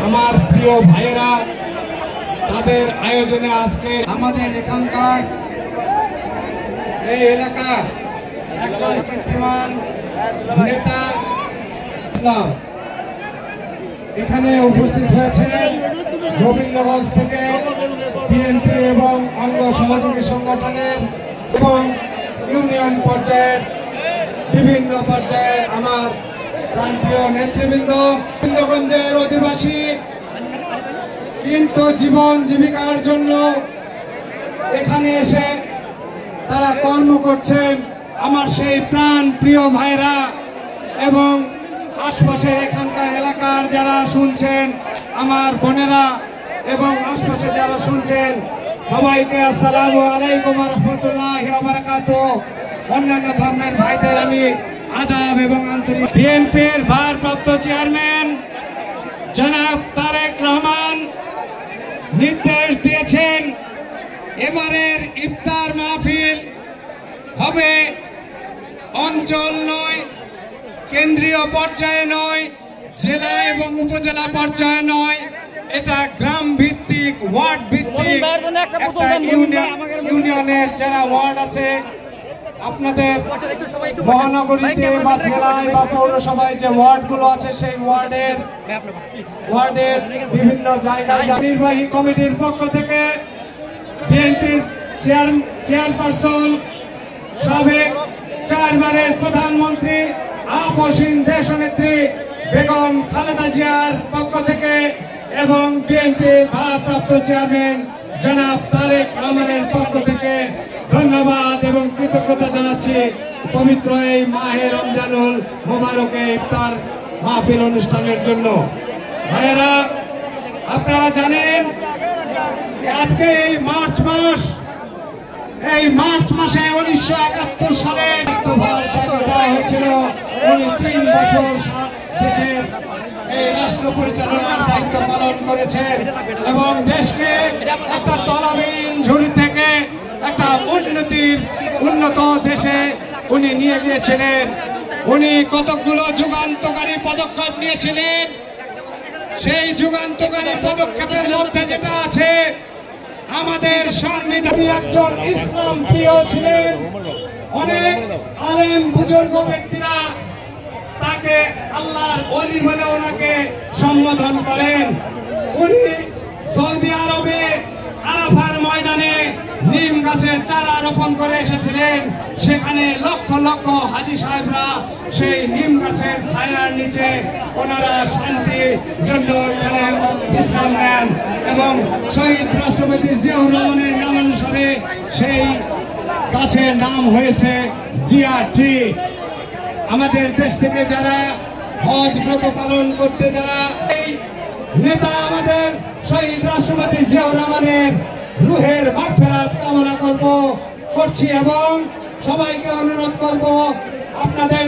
আমার প্রিয় ভাইয়েরা, তাদের আয়োজনে আজকে আমাদের এখানকার এই এলাকার একজন কীর্তিমান নেতা ইসলাম এখানে উপস্থিত হয়েছেন। গোবিন্দগঞ্জ থেকে বিএনপি এবং অঙ্গ সহযোগী সংগঠনের এবং ইউনিয়ন পর্যায়ের বিভিন্ন পর্যায়ে আমার প্রাণপ্রিয় নেতৃবৃন্দ, গোবিন্দগঞ্জের অধিবাসী কিন্তু জীবন জীবিকার জন্য এখানে এসে তারা কর্ম করছেন। আমার সেই প্রাণ প্রিয় ভাইরা এবং আশপাশের এখানকার এলাকার যারা শুনছেন, আমার বোনেরা এবং আশপাশে যারা শুনছেন, সবাইকে আসসালামু আলাইকুম ওয়া রাহমাতুল্লাহি ওয়া বারাকাতুহু। অন্যান্য ধর্মের ভাইদের আমি আদাব এবং আন্তরিক। বিএনপির ভারপ্রাপ্ত চেয়ারম্যান জনাব তারেক রহমান নির্দেশ দিয়েছেন এবারের ইফতার মাহফিল হবে অঞ্চল নয়, কেন্দ্রীয় পর্যায়ে নয়, জেলা এবং উপজেলা পর্যায়ে নয়, এটা গ্রাম ভিত্তিক, ওয়ার্ড ভিত্তিক, ইউনিয়নের যারা ওয়ার্ড আছে আপনাদের মহানগরীতে বা জেলায় বা পৌরসভায় যে ওয়ার্ডগুলো আছে সেই ওয়ার্ডের বিভিন্ন জায়গায় নির্বাহী কমিটির পক্ষ থেকে বিএনপির চেয়ারপারসন, সাবেক 4 বারের প্রধানমন্ত্রী, আপসহীন দেশনেত্রী বেগম খালেদা জিয়ার পক্ষ থেকে এবং বিএনপির ভারপ্রাপ্ত চেয়ারম্যান জনাব তারেক রহমানের পক্ষ থেকে ধন্যবাদ এবং কৃতজ্ঞতা জানাচ্ছি পবিত্র এই মাহে রমজানুল মোবারকে ইফতার মাহফিল অনুষ্ঠানের জন্য। ভাইয়েরা, আপনারা জানেন আজকে এই মার্চ মাসে 1971 সালে ভার দেওয়া হয়েছিল। উনি 3 বছর দেশের এই রাষ্ট্র পরিচালনার দায়িত্ব পালন করেছেন এবং দেশকে একটা তলাবিহীন ঝুড়ি থেকে একটা উন্নত দেশে উনি নিয়ে গিয়েছিলেন। উনি কতগুলো যুগান্তকারী পদক্ষেপ নিয়েছিলেন। সেই যুগান্তকারী পদক্ষেপের মধ্যে যেটা আছে, আমাদের সংবিধানে একজন ইসলাম প্রিয় ছিলেন। অনেক আলেম বুজুর্গ ব্যক্তিরা তাকে আল্লাহর ওলি বলে ওনাকে সম্বোধন করেন। উনি সৌদি আরবে আরাফার ময়দানে নিম গাছের চারা রোপণ করে এসেছিলেন। সেখানে লক্ষ লক্ষ হাজী সাহেবরা সেই নিম গাছের ছায়ার নিচে ওনারা শান্তির জন্য এখানে বিশ্রাম নেন এবং শহীদ রাষ্ট্রপতি জিয়াউর রহমানের নামানুসারে সেই গাছের নাম হয়েছে জিয়া ট্রি। আমাদের দেশ থেকে যারা হজ ব্রত পালন করতে যারা এই নেতা আমাদের শহীদ রাষ্ট্রপতি জিয়াউর রহমানের রুহের মাগফিরাত কামনা করছি এবং সবাইকে অনুরোধ করব আপনাদের